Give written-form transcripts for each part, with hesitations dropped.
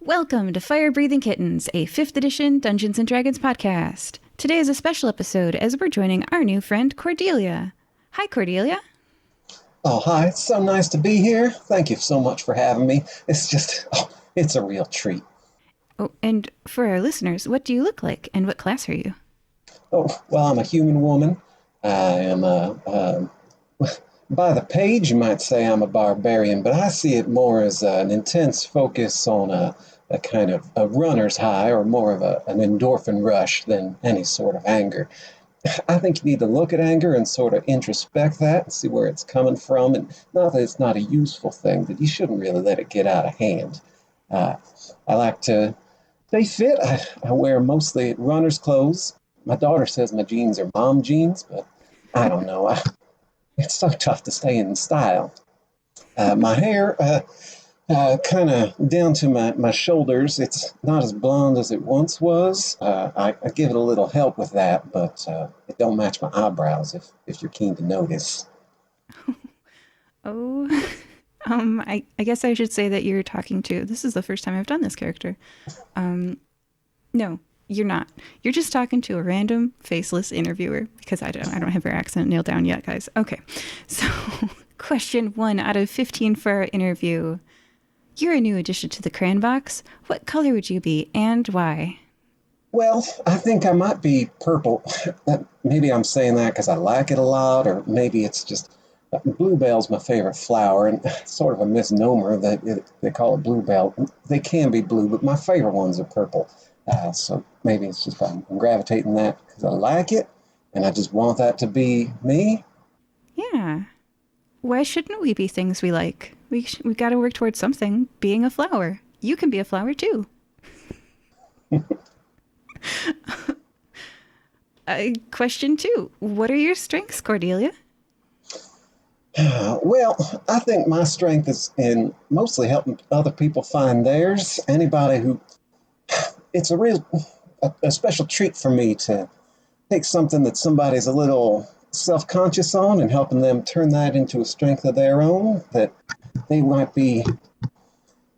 Welcome to Firebreathing Kittens, a 5th edition Dungeons & Dragons podcast. Today is a special episode as we're joining our new friend, Cordelia. Hi, Cordelia. Oh, hi. It's so nice to be here. Thank you so much for having me. It's a real treat. Oh, and for our listeners, what do you look like, and what class are you? Oh, well, I'm a human woman. I am by the page, you might say I'm a barbarian, but I see it more as an intense focus on a kind of a runner's high or more of an endorphin rush than any sort of anger. I think you need to look at anger and sort of introspect that and see where it's coming from. And not that it's not a useful thing, but you shouldn't really let it get out of hand. I like to stay fit. I wear mostly runner's clothes. My daughter says my jeans are mom jeans, but I don't know. It's so tough to stay in style. My hair, kind of down to my shoulders. It's not as blonde as it once was. I give it a little help with that, but it don't match my eyebrows if you're keen to notice. Oh, I guess I should say that you're talking to, this is the first time I've done this character. No, you're not. You're just talking to a random faceless interviewer because I don't have your accent nailed down yet, guys. Okay. So, question 1 out of 15 for our interview. You're a new addition to the crayon box. What color would you be and why? Well, I think I might be purple. Maybe I'm saying that because I like it a lot, or maybe it's just bluebell's my favorite flower, and sort of a misnomer that they call it bluebell. They can be blue, but my favorite ones are purple. So maybe it's just I'm gravitating that because I like it, and I just want that to be me. Yeah. Why shouldn't we be things we like? We've got to work towards something. Being a flower. You can be a flower too. Question 2. What are your strengths, Cordelia? Well, I think my strength is in mostly helping other people find theirs. Anybody who, it's a special treat for me to take something that somebody's a little self-conscious on and helping them turn that into a strength of their own that they might be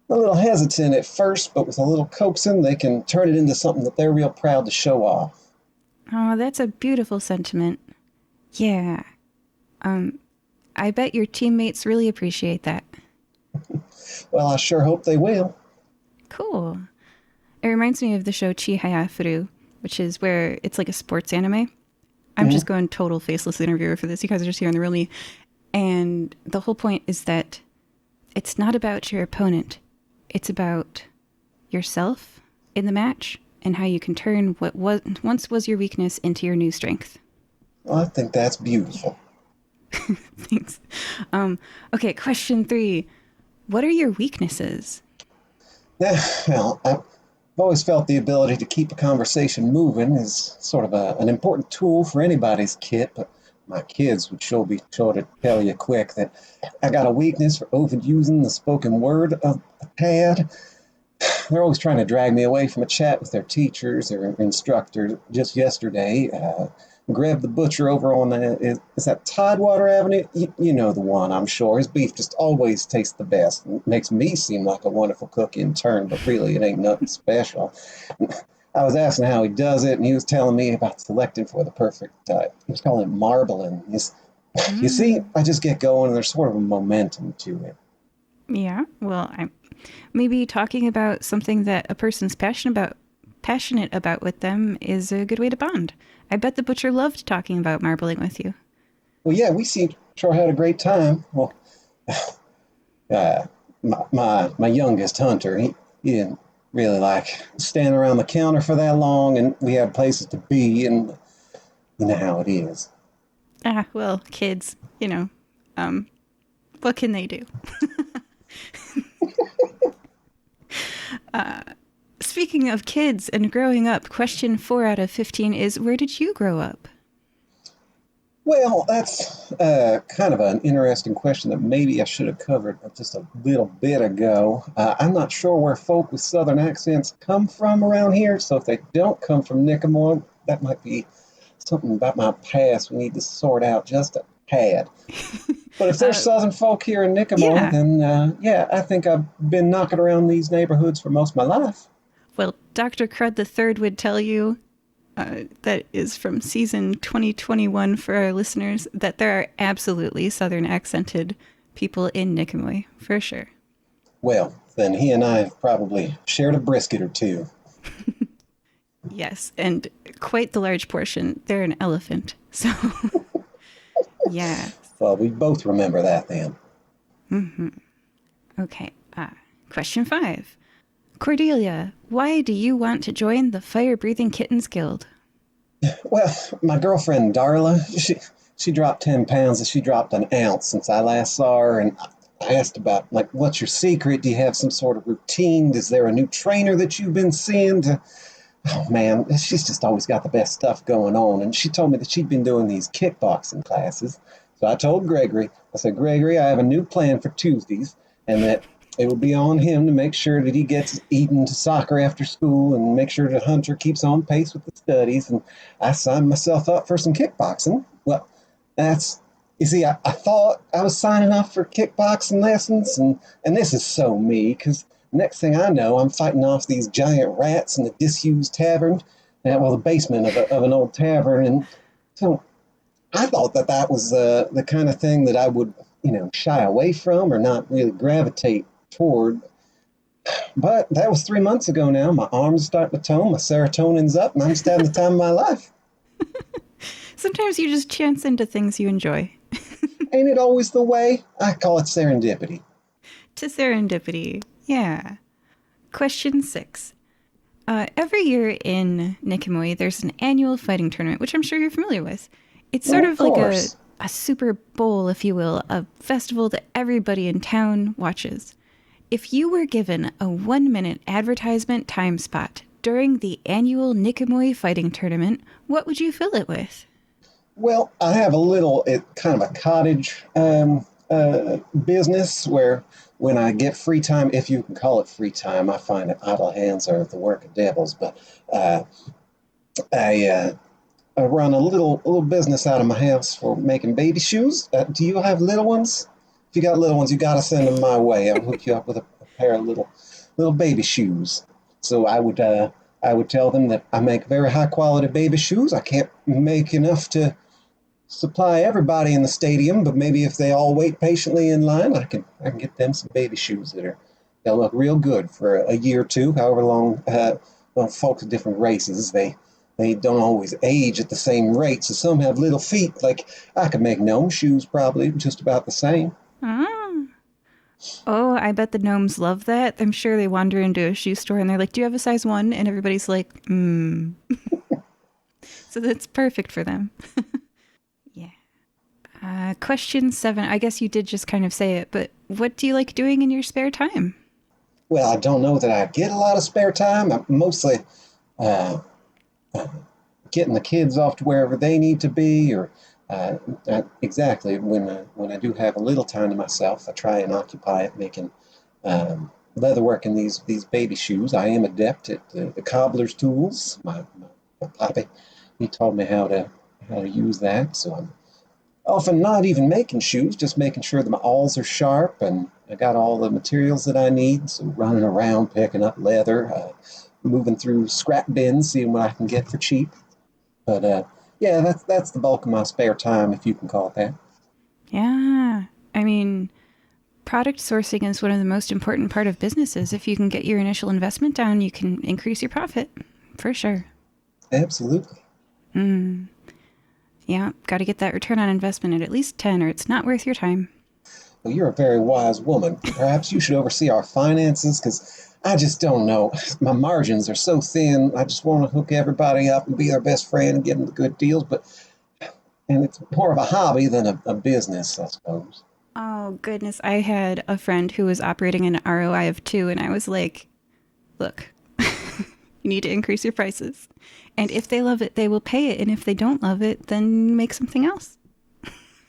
a little hesitant at first, but with a little coaxing, they can turn it into something that they're real proud to show off. Oh, that's a beautiful sentiment. Yeah. I bet your teammates really appreciate that. Well, I sure hope they will. Cool. It reminds me of the show Chihayafuru, which is where it's like a sports anime. I'm just going total faceless interviewer for this. You guys are just hearing the real me. And the whole point is that it's not about your opponent. It's about yourself in the match and how you can turn what once was your weakness into your new strength. Well, I think that's beautiful. Thanks. Okay, question 3. What are your weaknesses? Well, I've always felt the ability to keep a conversation moving is sort of an important tool for anybody's kit, but my kids would sure to tell you quick that I got a weakness for overusing the spoken word of the pad. They're always trying to drag me away from a chat with their teachers or instructors. Just yesterday, grabbed the butcher over on is that Tidewater Avenue? You know the one, I'm sure. His beef just always tastes the best. It makes me seem like a wonderful cook in turn, but really it ain't nothing special. I was asking how he does it, and he was telling me about selecting for the perfect, he was calling it marbling. You see, I just get going, and there's sort of a momentum to it. Yeah, well, I'm maybe talking about something that a person's passionate about with them is a good way to bond. I bet the butcher loved talking about marbling with you. Well, yeah, we sure had a great time. Well, my youngest Hunter, he didn't really like standing around the counter for that long, and we had places to be, and you know how it is. Well, kids, what can they do? Speaking of kids and growing up, question 4 out of 15 is, where did you grow up? Well, that's kind of an interesting question that maybe I should have covered just a little bit ago. I'm not sure where folk with southern accents come from around here, so if they don't come from Nicomoy, that might be something about my past we need to sort out just a tad. But if there's Southern folk here in Nicomoy, Yeah. then yeah, I think I've been knocking around these neighborhoods for most of my life. Well, Dr. Crud the Third would tell you, that is from season 2021 for our listeners, that there are absolutely Southern accented people in Nicomoy, for sure. Well, then he and I have probably shared a brisket or two. Yes, and quite the large portion. They're an elephant. So, yeah. Well, we both remember that then. Okay. Question 5. Cordelia, why do you want to join the Firebreathing Kittens Guild? Well, my girlfriend Darla, she dropped 10 pounds and she dropped an ounce since I last saw her. And I asked about, like, what's your secret? Do you have some sort of routine? Is there a new trainer that you've been seeing? Oh, man, she's just always got the best stuff going on. And she told me that she'd been doing these kickboxing classes. So I told Gregory, I said, Gregory, I have a new plan for Tuesdays, and that it will be on him to make sure that he gets eaten to soccer after school and make sure that Hunter keeps on pace with the studies. And I signed myself up for some kickboxing. Well, you see, I thought I was signing up for kickboxing lessons, and this is so me, because next thing I know, I'm fighting off these giant rats in the disused tavern, the basement of an old tavern. And so I thought that was the kind of thing that I would, shy away from or not really gravitate toward. But that was 3 months ago now. My arms starting to tone, my serotonin's up, and I'm just having the time of my life. Sometimes you just chance into things you enjoy. Ain't it always the way? I call it serendipity. To serendipity. Yeah. Question 6. Every year in Nicomoy, there's an annual fighting tournament, which I'm sure you're familiar with. It's sort of like a Super Bowl, if you will, a festival that everybody in town watches. If you were given a 1-minute advertisement time spot during the annual Nicomoy fighting tournament, what would you fill it with? Well, I have kind of a cottage business where when I get free time, if you can call it free time, I find that idle hands are the work of devils, but I run a little business out of my house for making baby shoes. Do you have little ones? If you got little ones, you got to send them my way. I'll hook you up with a pair of little baby shoes. So I would tell them that I make very high quality baby shoes. I can't make enough to supply everybody in the stadium, but maybe if they all wait patiently in line, I can get them some baby shoes they'll look real good for a year or two, however long. Folks of different races, they don't always age at the same rate, so some have little feet. Like, I could make gnome shoes probably just about the same. Ah. Oh, I bet the gnomes love that. I'm sure they wander into a shoe store and they're like, do you have a size 1? And everybody's like, So that's perfect for them. Yeah. Question 7. I guess you did just kind of say it, but what do you like doing in your spare time? Well, I don't know that I get a lot of spare time. I'm mostly getting the kids off to wherever they need to be, or exactly when I do have a little time to myself, I try and occupy it making leatherwork in these baby shoes. I am adept at the cobbler's tools. My poppy, he taught me how to use that, so I'm often not even making shoes, just making sure that my awls are sharp and I got all the materials that I need. So running around picking up leather, moving through scrap bins, seeing what I can get for cheap. But yeah, that's the bulk of my spare time, if you can call it that. Yeah. I mean, product sourcing is one of the most important part of businesses. If you can get your initial investment down, you can increase your profit, for sure. Absolutely. Yeah, got to get that return on investment at least 10 or it's not worth your time. Well, you're a very wise woman. Perhaps you should oversee our finances, because I just don't know. My margins are so thin. I just want to hook everybody up and be their best friend and give them the good deals. And it's more of a hobby than a business, I suppose. Oh, goodness. I had a friend who was operating an ROI of 2, and I was like, look, you need to increase your prices. And if they love it, they will pay it. And if they don't love it, then make something else.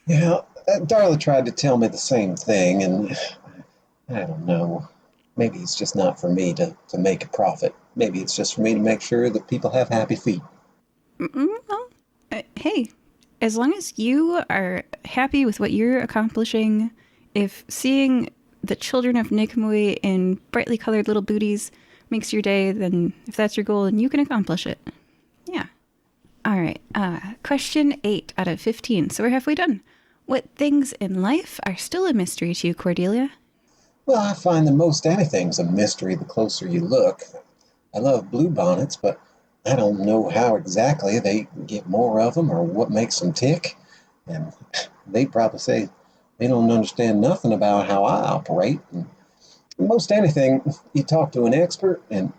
Yeah, Darla tried to tell me the same thing, and I don't know. Maybe it's just not for me to make a profit. Maybe it's just for me to make sure that people have happy feet. Well, hey, as long as you are happy with what you're accomplishing, if seeing the children of Nikamui in brightly colored little booties makes your day, then if that's your goal, then you can accomplish it. Yeah. All right. Question 8 out of 15. So we're halfway done. What things in life are still a mystery to you, Cordelia? Well, I find that most anything's a mystery the closer you look. I love bluebonnets, but I don't know how exactly they get more of them or what makes them tick. And they probably say they don't understand nothing about how I operate. And most anything, you talk to an expert and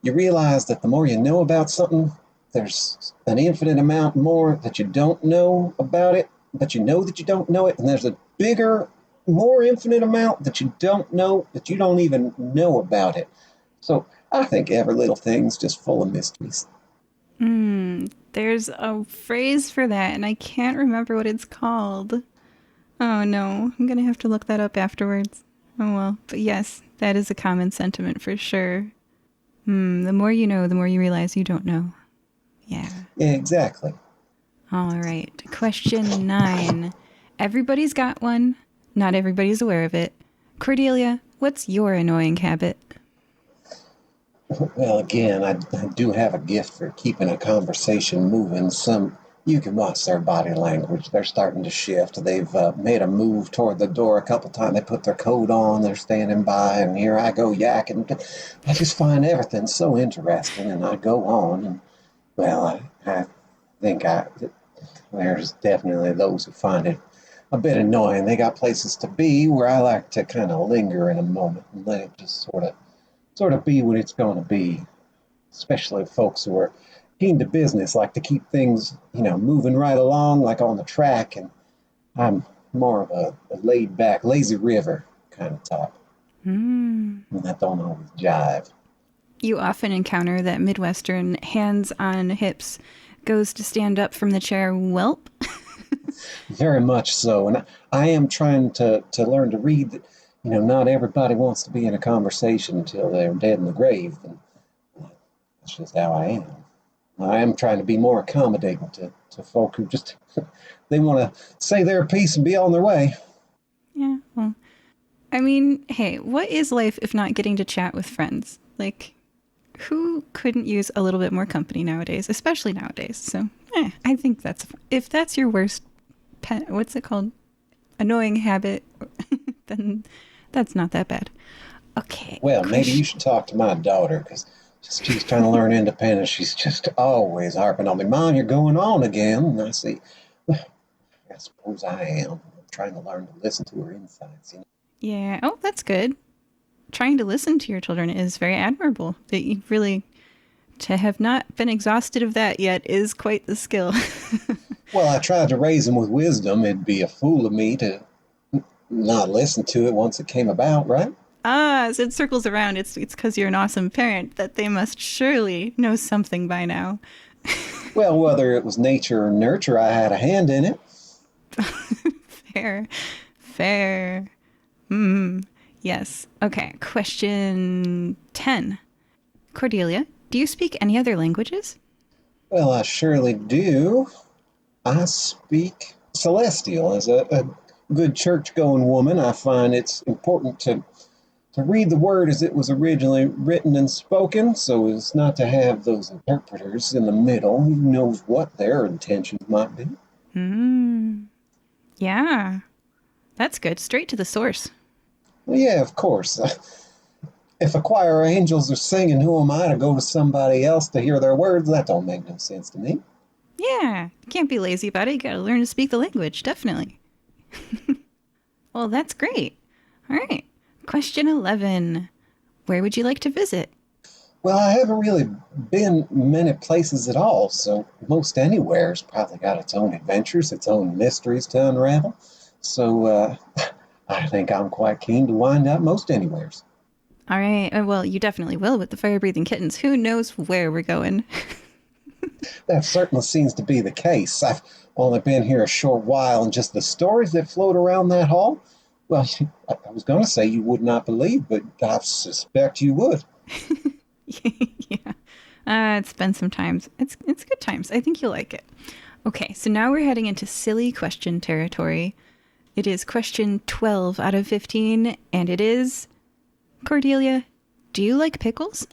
you realize that the more you know about something, there's an infinite amount more that you don't know about it, but you know that you don't know it, and there's a bigger, more infinite amount that you don't know that you don't even know about it. So I think every little thing's just full of mysteries. There's a phrase for that, and I can't remember what it's called. Oh no, I'm gonna have to look that up afterwards. Oh well, but yes, that is a common sentiment for sure. The more you know, the more you realize you don't know. Yeah. Yeah, exactly. All right. Question 9. Everybody's got one. Not everybody's aware of it. Cordelia, what's your annoying habit? Well, again, I do have a gift for keeping a conversation moving. You can watch their body language. They're starting to shift. They've made a move toward the door a couple times. They put their coat on. They're standing by, and here I go yakking. I just find everything so interesting, and I go on. And well, I think there's definitely those who find it a bit annoying. They got places to be where I like to kind of linger in a moment and let it just sort of be what it's going to be, especially folks who are keen to business, like to keep things, moving right along, like on the track. And I'm more of a laid back, lazy river kind of type. And that don't always jive. You often encounter that Midwestern hands on hips goes to stand up from the chair whelp. Very much so. And I am trying to learn to read that, not everybody wants to be in a conversation until they're dead in the grave. And that's just how I am. I am trying to be more accommodating to folk who just, they want to say their piece and be on their way. Yeah, well, I mean, hey, what is life if not getting to chat with friends? Like, who couldn't use a little bit more company nowadays, especially nowadays? So, I think if that's your worst what's it called? Annoying habit, then that's not that bad. Okay. Well, maybe you should talk to my daughter, because she's trying to learn independence. She's just always harping on me. Mom, you're going on again. And I say, well, I suppose I am. I'm trying to learn to listen to her insights. Yeah. Oh, that's good. Trying to listen to your children is very admirable. That you really, to have not been exhausted of that yet is quite the skill. Well, I tried to raise them with wisdom. It'd be a fool of me to not listen to it once it came about, right? So it circles around. It's because you're an awesome parent that they must surely know something by now. Well, whether it was nature or nurture, I had a hand in it. Fair. Yes. Okay. Question 10. Cordelia, do you speak any other languages? Well, I surely do. I speak Celestial. As a good church-going woman, I find it's important to read the word as it was originally written and spoken, so as not to have those interpreters in the middle who knows what their intentions might be. Yeah. That's good. Straight to the source. Well, yeah, of course. If a choir of angels are singing, who am I to go to somebody else to hear their words? That don't make no sense to me. Yeah. You can't be lazy about it. You gotta learn to speak the language. Definitely. Well, that's great. All right. Question 11. Where would you like to visit? Well, I haven't really been many places at all, so most anywhere's probably got its own adventures, its own mysteries to unravel. So I think I'm quite keen to wind up most anywheres. All right. Well, you definitely will with the fire-breathing kittens. Who knows where we're going? That certainly seems to be the case. I've only been here a short while, and just the stories that float around that hall, well, I was going to say you would not believe, but I suspect you would. Yeah. It's been some times. It's good times. I think you'll like it. Okay, so now we're heading into silly question territory. It is question 12 out of 15, and it is, Cordelia, do you like pickles?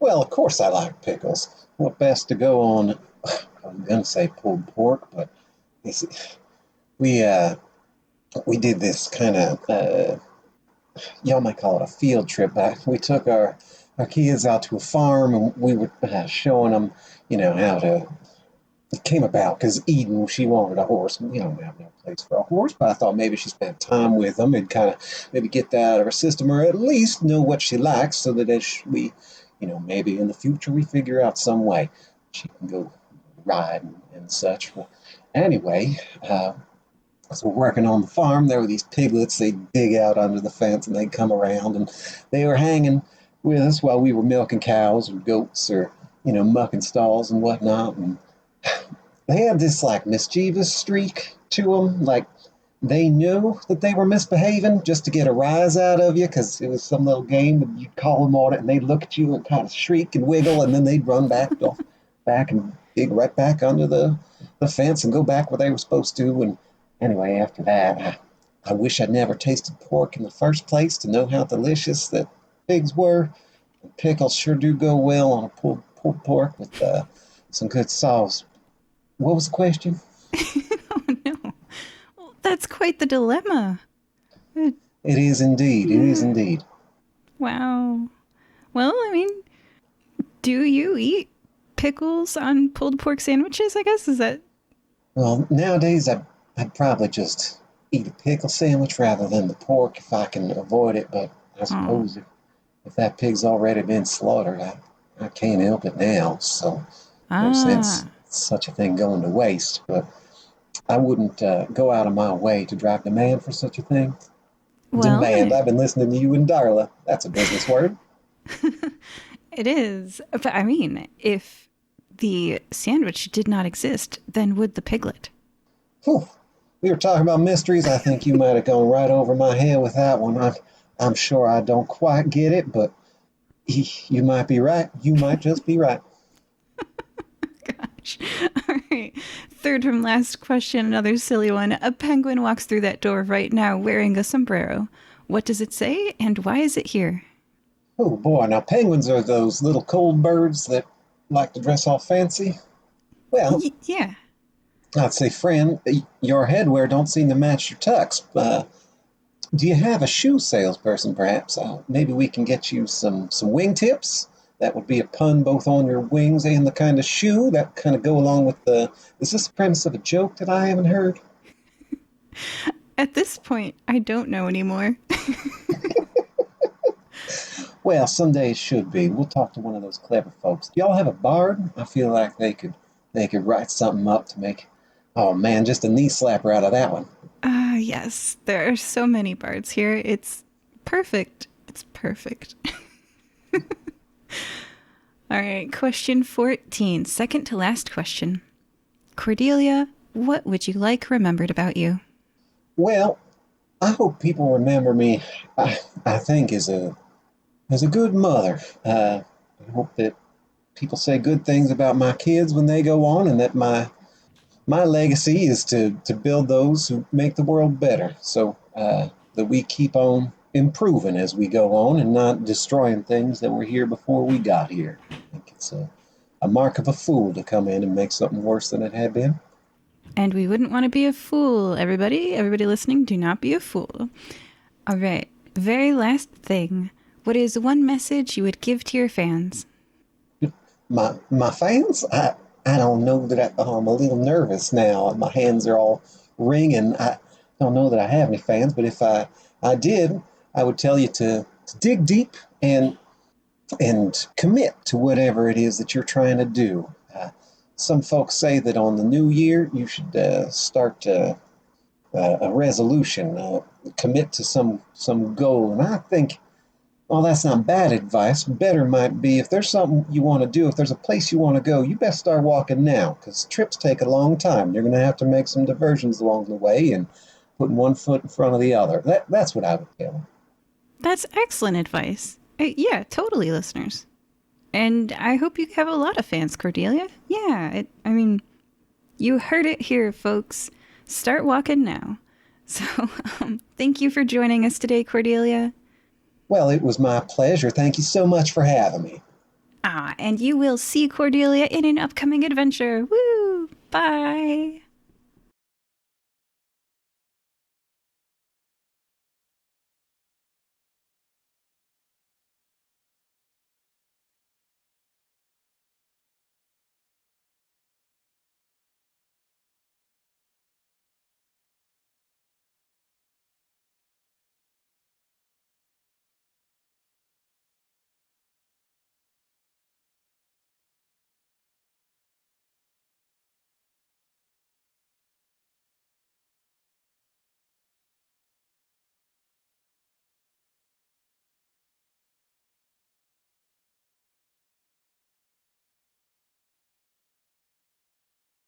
Well, of course I like pickles. What best to go on? I'm gonna say pulled pork, but it's, we uh we did this kind of y'all might call it a field trip. We took our kids out to a farm and we were showing them, how to. It came about because Eden, she wanted a horse. We don't have no place for a horse, but I thought maybe she spent time with them and kind of maybe get that out of her system, or at least know what she likes, so that as we, maybe in the future we figure out some way she can go ride and such. Well, anyway, so we're working on the farm. There were these piglets. They'd dig out under the fence and they'd come around, and they were hanging with us while we were milking cows or goats or mucking stalls and whatnot. And they had this like mischievous streak to them, like they knew that they were misbehaving just to get a rise out of you, because it was some little game and you'd call them on it and they'd look at you and kind of shriek and wiggle, and then they'd run back and dig right back under the fence and go back where they were supposed to. And anyway, after that, I wish I'd never tasted pork in the first place to know how delicious that pigs were. And pickles sure do go well on a pulled pork with some good sauce. What was the question? Oh, no. Well, that's quite the dilemma. It is indeed. Yeah. It is indeed. Wow. Well, I mean, do you eat pickles on pulled pork sandwiches, I guess? Is that... Well, nowadays I'd probably just eat a pickle sandwich rather than the pork if I can avoid it. But I suppose if that pig's already been slaughtered, I can't help it now. So no sense such a thing going to waste. But I wouldn't go out of my way to drive demand for such a thing. Well, Demand. I've been listening to you and Darla. That's a business word. It is. But I mean, if the sandwich did not exist, then would the piglet? Whew. We were talking about mysteries. I think you might have gone right over my head with that one. I'm sure I don't quite get it, but you might be right. You might just be right. Gosh. All right. Third from last question, another silly one. A penguin walks through that door right now wearing a sombrero. What does it say, and why is it here? Oh boy, now penguins are those little cold birds that like to dress all fancy. Well, Yeah. I'd say, friend, your headwear don't seem to match your tux. Do you have a shoe salesperson, perhaps? Maybe we can get you some wingtips. That would be a pun both on your wings and the kind of shoe that kind of go along with the... Is this the premise of a joke that I haven't heard? At this point, I don't know anymore. Well, someday it should be. We'll talk to one of those clever folks. Do y'all have a bard? I feel like they could write something up to make... Oh man, just a knee slapper out of that one. Yes. There are so many bards here. It's perfect. It's perfect. All right. Question 14. Second to last question. Cordelia, what would you like remembered about you? Well, I hope people remember me, I think, as a good mother. I hope that people say good things about my kids when they go on, and that my legacy is to build those who make the world better. So that we keep on improving as we go on and not destroying things that were here before we got here. I think it's a mark of a fool to come in and make something worse than it had been. And we wouldn't want to be a fool, everybody. Everybody listening, do not be a fool. All right. Very last thing. What is one message you would give to your fans? My fans? I don't know that I'm a little nervous now. My hands are all ringing. I don't know that I have any fans, but if I did, I would tell you to dig deep and commit to whatever it is that you're trying to do. Some folks say that on the new year you should start a resolution, commit to some goal, and I think, well, that's not bad advice. Better might be, if there's something you want to do, if there's a place you want to go, you best start walking now, because trips take a long time. You're going to have to make some diversions along the way and putting one foot in front of the other. That's what I would tell them. That's excellent advice. Yeah, totally, listeners. And I hope you have a lot of fans, Cordelia. Yeah, I mean, You heard it here, folks. Start walking now. So, thank you for joining us today, Cordelia. Well, it was my pleasure. Thank you so much for having me. And you will see Cordelia in an upcoming adventure. Woo! Bye!